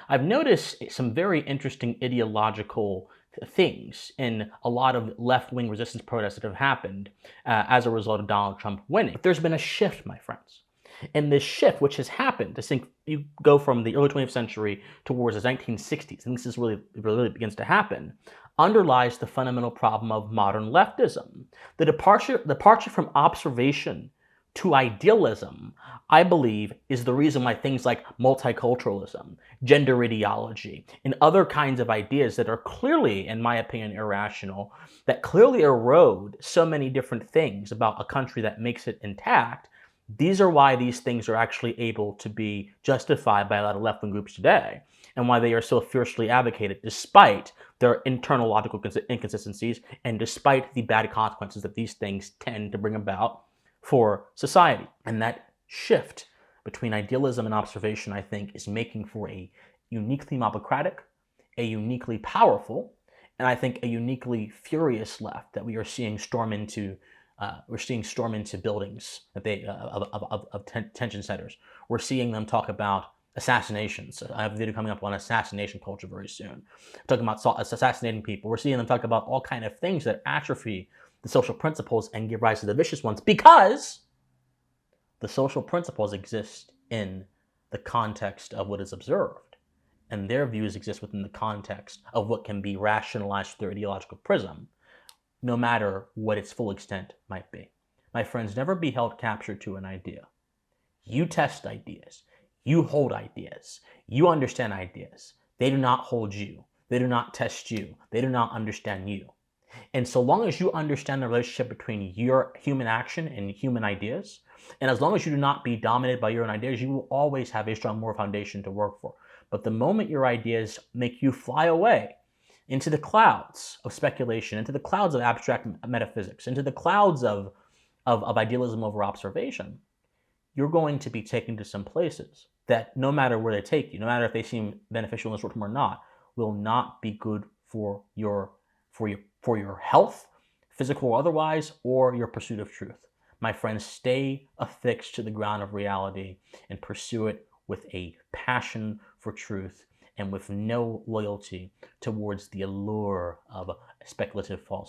I've noticed some very interesting ideological things in a lot of left-wing resistance protests that have happened as a result of Donald Trump winning. But there's been a shift, my friends. And this shift, which has happened, I think you go from the early 20th century towards the 1960s, and this is really begins to happen, underlies the fundamental problem of modern leftism. The departure from observation to idealism, I believe, is the reason why things like multiculturalism, gender ideology, and other kinds of ideas that are clearly, in my opinion, irrational, that clearly erode so many different things about a country that makes it intact, these are why these things are actually able to be justified by a lot of left-wing groups today, and why they are so fiercely advocated despite their internal logical inconsistencies and despite the bad consequences that these things tend to bring about for society. And that shift between idealism and observation, I think, is making for a uniquely mobocratic, a uniquely powerful, and I think a uniquely furious left that we are seeing storm into buildings that of tension centers. We're seeing them talk about assassinations. I have a video coming up on assassination culture very soon. Talking about assassinating people. We're seeing them talk about all kind of things that atrophy the social principles and give rise to the vicious ones, because the social principles exist in the context of what is observed, and their views exist within the context of what can be rationalized through their ideological prism, no matter what its full extent might be. My friends, never be held captured to an idea. You test ideas. You hold ideas. You understand ideas. They do not hold you. They do not test you. They do not understand you. And so long as you understand the relationship between your human action and human ideas, and as long as you do not be dominated by your own ideas, you will always have a strong moral foundation to work for. But the moment your ideas make you fly away into the clouds of speculation, into the clouds of abstract metaphysics, into the clouds of idealism over observation, you're going to be taken to some places that, no matter where they take you, no matter if they seem beneficial in the short term or not, will not be good for your health, physical or otherwise, or your pursuit of truth. My friends, stay affixed to the ground of reality and pursue it with a passion for truth and with no loyalty towards the allure of speculative falsehood.